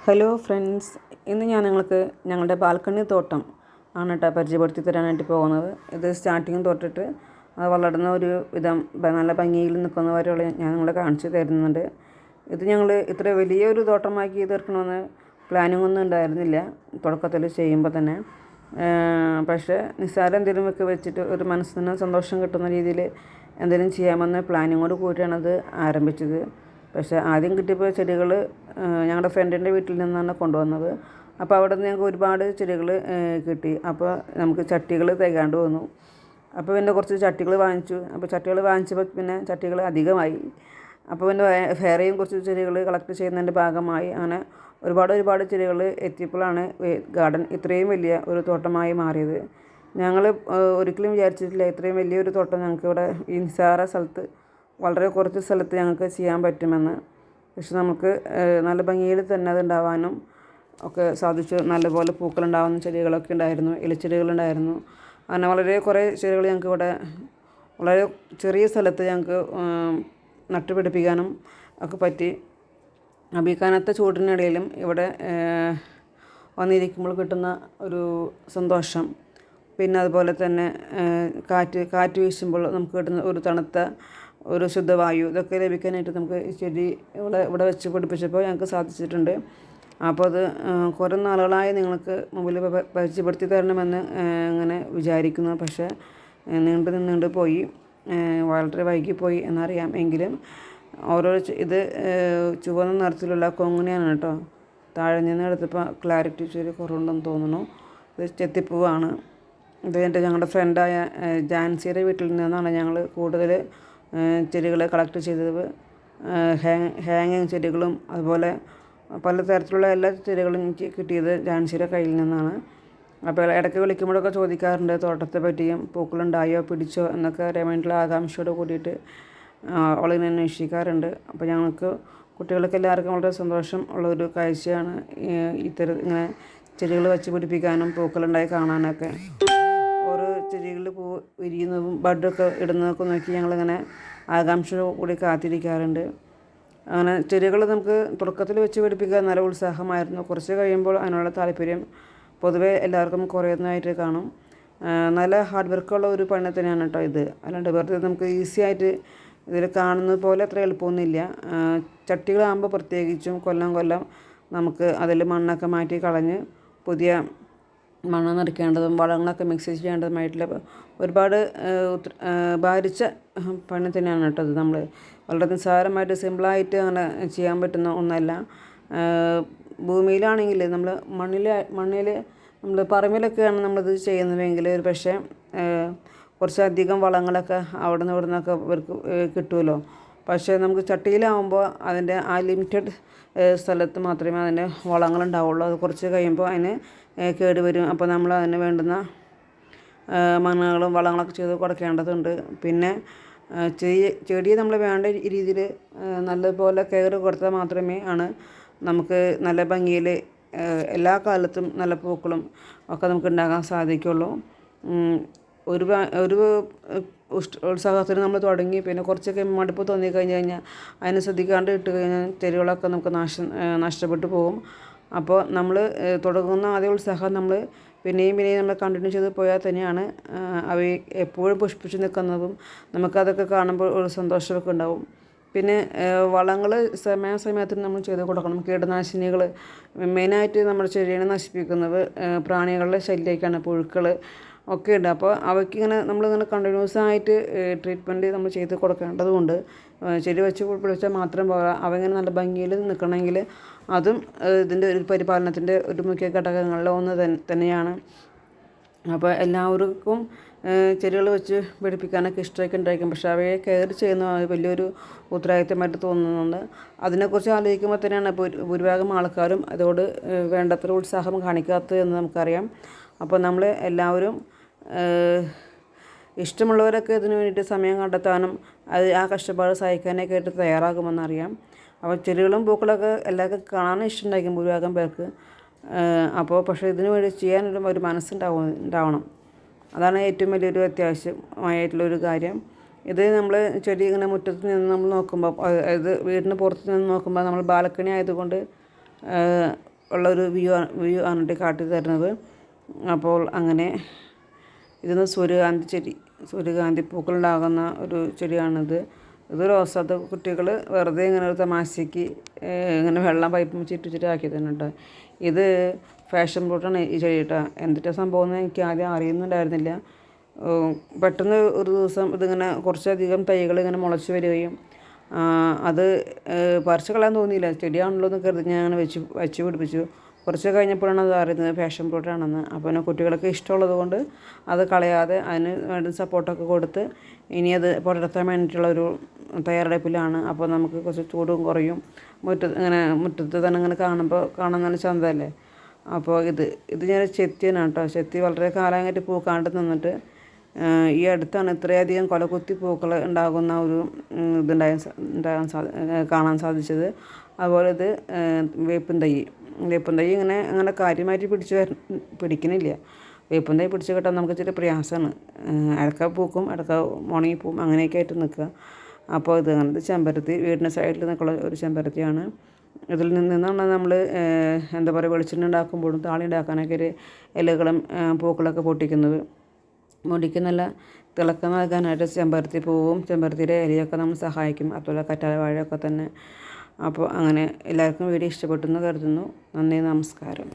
Hello friends, ഇന്ന് ഞാൻ നിങ്ങൾക്ക് ഞങ്ങളുടെ ബാൽക്കണി തോട്ടം ആണ് കേട്ടോ പരിചയപ്പെടുത്തി തരാനായിട്ട് പോകുന്നത്. ഇത് സ്റ്റാർട്ടിങ് തൊട്ടിട്ട് അത് വളർന്ന ഒരു വിധം നല്ല ഭംഗിയിൽ നിൽക്കുന്ന വരെയുള്ള ഞാൻ നിങ്ങളെ കാണിച്ചു തരുന്നുണ്ട്. ഇത് ഞങ്ങൾ ഇത്ര വലിയൊരു തോട്ടമാക്കി തീർക്കണമെന്ന് പ്ലാനിങ് ഒന്നും ഉണ്ടായിരുന്നില്ല തുടക്കത്തിൽ ചെയ്യുമ്പോൾ തന്നെ. പക്ഷേ നിസ്സാരം എന്തെങ്കിലുമൊക്കെ വെച്ചിട്ട് ഒരു മനസ്സിന് സന്തോഷം കിട്ടുന്ന രീതിയിൽ എന്തെങ്കിലും ചെയ്യാമെന്ന പ്ലാനിങ്ങോട് കൂടിയാണ് അത് ആരംഭിച്ചത്. പക്ഷേ ആദ്യം കിട്ടിയപ്പോൾ ചെടികൾ ഞങ്ങളുടെ ഫ്രണ്ടിൻ്റെ വീട്ടിൽ നിന്നാണ് കൊണ്ടുവന്നത്. അപ്പോൾ അവിടെ നിന്ന് ഞങ്ങൾക്ക് ഒരുപാട് ചെടികൾ കിട്ടി. അപ്പോൾ നമുക്ക് ചട്ടികൾ തികയാണ്ട് വന്നു. അപ്പോൾ പിന്നെ കുറച്ച് ചട്ടികൾ വാങ്ങിച്ചു. അപ്പോൾ ചട്ടികൾ വാങ്ങിച്ചപ്പോൾ പിന്നെ ചട്ടികൾ അധികമായി. അപ്പോൾ പിന്നെ വേറെയും കുറച്ച് ചെടികൾ കളക്ട് ചെയ്യുന്നതിൻ്റെ ഭാഗമായി അങ്ങനെ ഒരുപാട് ചെടികൾ എത്തിയപ്പോഴാണ് ഗാർഡൻ ഇത്രയും വലിയ ഒരു തോട്ടമായി മാറിയത്. ഞങ്ങൾ ഒരിക്കലും വിചാരിച്ചിട്ടില്ല ഇത്രയും വലിയൊരു തോട്ടം ഞങ്ങൾക്കിവിടെ ഈ നിസ്സാര സ്ഥലത്ത്, വളരെ കുറച്ച് സ്ഥലത്ത് ഞങ്ങൾക്ക് ചെയ്യാൻ പറ്റുമെന്ന്. പക്ഷെ നമുക്ക് നല്ല ഭംഗിയിൽ തന്നെ അത് ഉണ്ടാവാനും ഒക്കെ സാധിച്ചു. നല്ലപോലെ പൂക്കളുണ്ടാകുന്ന ചെടികളൊക്കെ ഉണ്ടായിരുന്നു, ഇലച്ചെടികളുണ്ടായിരുന്നു. അങ്ങനെ വളരെ കുറേ ചെടികൾ ഞങ്ങൾക്ക് ഇവിടെ വളരെ ചെറിയ സ്ഥലത്ത് ഞങ്ങൾക്ക് നട്ടുപിടിപ്പിക്കാനും ഒക്കെ പറ്റി. അപ്പോൾ ഈ കനത്ത ചൂടിനിടയിലും ഇവിടെ വന്നിരിക്കുമ്പോൾ കിട്ടുന്ന ഒരു സന്തോഷം, പിന്നെ അതുപോലെ തന്നെ കാറ്റ് വീശുമ്പോൾ നമുക്ക് കിട്ടുന്ന ഒരു തണുത്ത ഒരു ശുദ്ധവായു, ഇതൊക്കെ ലഭിക്കാനായിട്ട് നമുക്ക് ഈ ചെടി ഇവിടെ വെച്ച് പിടിപ്പിച്ചപ്പോൾ ഞങ്ങൾക്ക് സാധിച്ചിട്ടുണ്ട്. അപ്പോൾ അത് കുറേ നാളുകളായി നിങ്ങൾക്ക് മുമ്പിൽ പരിചയപ്പെടുത്തി തരണമെന്ന് അങ്ങനെ വിചാരിക്കുന്നു. പക്ഷേ നീണ്ടു പോയി, വളരെ വൈകിപ്പോയി എന്നറിയാം. എങ്കിലും ഇത് ചുവന്ന നിറത്തിലുള്ള കൊങ്ങിണിയാണ് കേട്ടോ. താഴെ നിന്ന് എടുത്തപ്പോൾ ക്ലാരിറ്റി ചെറിയ കുറവുണ്ടെന്ന് തോന്നുന്നു. ഇത് ചെത്തിപ്പൂവാണ്. ഇത് ഞങ്ങളുടെ ഫ്രണ്ടായ ജാൻസിയുടെ വീട്ടിൽ നിന്നാണ് ഞങ്ങൾ കൂടുതൽ ചെടികൾ കളക്ട് ചെയ്തത്. ഹാങ്ങിങ് ചെടികളും അതുപോലെ പലതരത്തിലുള്ള എല്ലാ ചെടികളും എനിക്ക് കിട്ടിയത് ജാൻസിയുടെ കയ്യിൽ നിന്നാണ്. അപ്പോൾ ഇടയ്ക്ക് വിളിക്കുമ്പോഴൊക്കെ ചോദിക്കാറുണ്ട് തോട്ടത്തെ പറ്റിയും, പൂക്കളുണ്ടായോ പിടിച്ചോ എന്നൊക്കെ അറിയാൻ വേണ്ടിയിട്ടുള്ള ആകാംക്ഷയോട് കൂടിയിട്ട് അവളിങ്ങനെ അന്വേഷിക്കാറുണ്ട്. അപ്പോൾ ഞങ്ങൾക്ക് കുട്ടികൾക്ക് എല്ലാവർക്കും വളരെ സന്തോഷം ഉള്ളൊരു കാഴ്ചയാണ് ഇങ്ങനെ ചെടികൾ വെച്ച് പിടിപ്പിക്കാനും പൂക്കളുണ്ടായി കാണാനൊക്കെ. ഓരോ ചെടികളിൽ പൂ വിരിയുന്നതും ബഡൊക്കെ ഇടുന്നതൊക്കെ നോക്കി ഞങ്ങളിങ്ങനെ ആകാംക്ഷയോട് കൂടി കാത്തിരിക്കാറുണ്ട്. അങ്ങനെ ചെടികൾ നമുക്ക് തുടക്കത്തിൽ വെച്ച് പിടിപ്പിക്കാൻ നല്ല ഉത്സാഹമായിരുന്നു. കുറച്ച് കഴിയുമ്പോൾ അതിനുള്ള താല്പര്യം പൊതുവെ എല്ലാവർക്കും കുറയുന്നതായിട്ട് കാണും. നല്ല ഹാർഡ് വർക്കുള്ള ഒരു പണി തന്നെയാണ് കേട്ടോ ഇത്. അല്ലാണ്ട് വെറുതെ നമുക്ക് ഈസി ആയിട്ട് ഇതിൽ കാണുന്നത് പോലെ അത്ര എളുപ്പമൊന്നുമില്ല. ചട്ടികളാകുമ്പോൾ പ്രത്യേകിച്ചും കൊല്ലം നമുക്ക് അതിൽ മണ്ണൊക്കെ മാറ്റി കളഞ്ഞ് പുതിയ മണ്ണ് നിറയ്ക്കേണ്ടതും വളങ്ങളൊക്കെ മിക്സ് ചെയ്യേണ്ടതുമായിട്ടുള്ള ഒരുപാട് ഭാരിച്ച പണി തന്നെയാണ് കേട്ടോ ഇത്. നമ്മൾ വളരെ നിസ്സാരമായിട്ട് സിമ്പിളായിട്ട് അങ്ങനെ ചെയ്യാൻ പറ്റുന്ന ഒന്നല്ല. ഭൂമിയിലാണെങ്കിൽ നമ്മൾ മണ്ണിൽ നമ്മൾ പറമ്പിലൊക്കെയാണ് നമ്മളിത് ചെയ്യുന്നതെങ്കിൽ ഒരു പക്ഷേ കുറച്ചധികം വളങ്ങളൊക്കെ അവിടെ നിന്നൊക്കെ ഇവർക്ക് കിട്ടുമല്ലോ. പക്ഷേ നമുക്ക് ചട്ടിയിലാവുമ്പോൾ അതിൻ്റെ ആ ലിമിറ്റഡ് സ്ഥലത്ത് മാത്രമേ അതിൻ്റെ വളങ്ങളുണ്ടാവുള്ളൂ. അത് കുറച്ച് കഴിയുമ്പോൾ അതിന് കേടുവരും. അപ്പോൾ നമ്മൾ അതിന് വേണ്ടുന്ന മണ്ണുകളും വളങ്ങളൊക്കെ ചെയ്ത് കൊടുക്കേണ്ടതുണ്ട്. പിന്നെ ചെടിയെ നമ്മൾ വേണ്ട രീതിയിൽ നല്ലപോലെ കെയർ കൊടുത്താൽ മാത്രമേ നമുക്ക് നല്ല ഭംഗിയിൽ എല്ലാ കാലത്തും നല്ല പൂക്കളും ഒക്കെ നമുക്ക് ഉണ്ടാകാൻ സാധിക്കുള്ളൂ. ഒരു ഉത്സാഹത്തിന് നമ്മൾ തുടങ്ങി പിന്നെ കുറച്ചൊക്കെ മടുപ്പ് തോന്നിക്കഴിഞ്ഞ് കഴിഞ്ഞാൽ അതിന് ശ്രദ്ധിക്കാണ്ട് ഇട്ട് കഴിഞ്ഞാൽ ചെടികളൊക്കെ നമുക്ക് നഷ്ടപ്പെട്ടു പോകും. അപ്പോൾ നമ്മൾ തുടങ്ങുന്ന ആദ്യ ഉത്സാഹം നമ്മൾ പിന്നെയും നമ്മൾ കണ്ടിന്യൂ ചെയ്ത് പോയാൽ തന്നെയാണ് അവയെ എപ്പോഴും പുഷ്പിച്ച് നിൽക്കുന്നതും നമുക്കതൊക്കെ കാണുമ്പോൾ ഒരു സന്തോഷമൊക്കെ ഉണ്ടാവും. പിന്നെ വളങ്ങൾ സമയത്തിന് നമ്മൾ ചെയ്ത് കൊടുക്കണം. കീടനാശിനികൾ മെയിനായിട്ട് നമ്മുടെ ചെടിയെ നശിപ്പിക്കുന്നത് പ്രാണികളുടെ ശല്യമൊക്കെയാണ്, പുഴുക്കൾ ഒക്കെ ഉണ്ട്. അപ്പോൾ അവയ്ക്കിങ്ങനെ നമ്മളിങ്ങനെ കണ്ടിന്യൂസ് ആയിട്ട് ട്രീറ്റ്മെൻറ്റ് നമ്മൾ ചെയ്ത് കൊടുക്കേണ്ടതുകൊണ്ട് ചെടി വെച്ച് പിടിച്ചാൽ മാത്രം പോരാ, അവയിങ്ങനെ നല്ല ഭംഗിയിൽ നിൽക്കണമെങ്കിൽ അതും ഇതിൻ്റെ ഒരു പരിപാലനത്തിൻ്റെ ഒരു മുഖ്യ ഘടകങ്ങളിൽ ഒന്ന് തന്നെയാണ്. അപ്പോൾ എല്ലാവർക്കും ചെടികൾ വെച്ച് പിടിപ്പിക്കാനൊക്കെ ഇഷ്ടമൊക്കെ ഉണ്ടായിരിക്കും. പക്ഷേ അവയെ കെയർ ചെയ്യുന്ന വലിയൊരു ഉത്തരവാദിത്തമായിട്ട് തോന്നുന്നുണ്ട്. അതിനെക്കുറിച്ച് ആലോചിക്കുമ്പോൾ തന്നെയാണ് ഭൂരിഭാഗം ആൾക്കാരും അതോട് വേണ്ടത്ര ഉത്സാഹം കാണിക്കാത്തത് എന്ന് നമുക്കറിയാം. അപ്പോൾ നമ്മൾ എല്ലാവരും ഇഷ്ടമുള്ളവരൊക്കെ ഇതിനു വേണ്ടിയിട്ട് സമയം കണ്ടെത്താനും ആ കഷ്ടപ്പാട് സഹിക്കാനൊക്കെ ആയിട്ട് തയ്യാറാകുമെന്നറിയാം. അപ്പോൾ ചെടികളും പൂക്കളൊക്കെ എല്ലാവർക്കും കാണാനും ഇഷ്ടമുണ്ടായിരിക്കും ഭൂരിഭാഗം പേർക്ക്. അപ്പോൾ പക്ഷേ ഇതിനു വേണ്ടി ചെയ്യാനൊരു ഒരു മനസ്സുണ്ടാവണം. അതാണ് ഏറ്റവും വലിയൊരു അത്യാവശ്യമായിട്ടുള്ളൊരു കാര്യം. ഇത് നമ്മൾ ചെടി ഇങ്ങനെ മുറ്റത്ത് നിന്ന് നമ്മൾ നോക്കുമ്പോൾ, അതായത് വീടിന് പുറത്ത് നിന്ന് നോക്കുമ്പോൾ നമ്മൾ ബാൽക്കണി ആയതുകൊണ്ട് ഉള്ളൊരു വ്യൂ ആണ് കാട്ടി തരുന്നത്. അപ്പോൾ അങ്ങനെ ഇതൊന്ന് സൂര്യകാന്തി പൂക്കളുണ്ടാകുന്ന ഒരു ചെടിയാണിത്. ഇത് റോസ. അത് കുട്ടികൾ വെറുതെ ഇങ്ങനെ ഒരു തമാശയ്ക്ക് ഇങ്ങനെ വെള്ളം പൈപ്പ് ചുറ്റി ആക്കി തന്നിട്ട്. ഇത് ഫാഷൻ ഫ്രൂട്ടാണ് ഈ ചെടി കേട്ടോ. എന്തിട്ടാ സംഭവം എന്ന് എനിക്ക് ആദ്യം അറിയുന്നുണ്ടായിരുന്നില്ല. പെട്ടെന്ന് ഒരു ദിവസം ഇതിങ്ങനെ കുറച്ചധികം തൈകൾ ഇങ്ങനെ മുളച്ച് വരികയും അത് പറിച്ച് കളയാൻ തോന്നിയില്ല. ചെടിയാണല്ലോ എന്ന് കരുതി ഞാൻ അങ്ങനെ വെച്ച് പിടിപ്പിച്ചു. കുറച്ച് കഴിഞ്ഞപ്പോഴാണ് അത് അറിയുന്നത് ഫാഷൻ ഫ്രൂട്ടാണെന്ന്. അപ്പോൾ പിന്നെ കുട്ടികൾക്ക് ഇഷ്ടമുള്ളത് കൊണ്ട് അത് കളയാതെ അതിന് വേണ്ട സപ്പോർട്ടൊക്കെ കൊടുത്ത് ഇനി അത് പടർത്താൻ വേണ്ടിയിട്ടുള്ളൊരു തയ്യാറെടുപ്പിലാണ്. അപ്പോൾ നമുക്ക് കുറച്ച് ചൂടും കുറയും. മുറ്റത്ത് തന്നെ ഇങ്ങനെ കാണാൻ നല്ല ചന്തമല്ലേ. അപ്പോൾ ഇത് ഞാൻ ചെത്തിയാണ് കേട്ടോ. ചെത്തി വളരെ കാലമായിട്ട് പൂക്കാണ്ട് നിന്നിട്ട് ഈ അടുത്താണ് ഇത്രയധികം കൊലകുത്തി പൂക്കൾ ഉണ്ടാകുന്ന ഒരു കാണാൻ സാധിച്ചത്. അതുപോലെ ഇത് വേപ്പിൻ തൈ അങ്ങനെ കാര്യമായിട്ട് പിടിക്കണില്ല. വേപ്പിൻ തൈ പിടിച്ച് കിട്ടാൻ നമുക്ക് ഇച്ചിരി പ്രയാസമാണ്. ഇടയ്ക്ക പൂക്കും, ഇടയ്ക്ക ഉണങ്ങിപ്പോവും, അങ്ങനെയൊക്കെ ആയിട്ട് നിൽക്കുക. അപ്പോൾ അങ്ങനത്തെ ചെമ്പരത്തി വീടിൻ്റെ സൈഡിൽ നിൽക്കുന്ന ഒരു ചെമ്പരത്തിയാണ്. ഇതിൽ നിന്നാണ് നമ്മൾ എന്താ പറയുക വെളിച്ചെണ്ണ ഉണ്ടാക്കുമ്പോഴും താളി ഉണ്ടാക്കാനൊക്കെ ഒരു ഇലകളും പൂക്കളൊക്കെ പൊടിക്കുന്നല്ല തിളക്കം നൽകാനായിട്ട് ചെമ്പരത്തി പൂവും ചെമ്പരത്തിയുടെ ഇലയൊക്കെ നമ്മൾ സഹായിക്കും. അതുപോലെ കറ്റാർ വാഴയൊക്കെ തന്നെ. അപ്പോൾ അങ്ങനെ എല്ലാവർക്കും വീഡിയോ ഇഷ്ടപ്പെട്ടെന്ന് കരുതുന്നു. നന്ദി, നമസ്കാരം.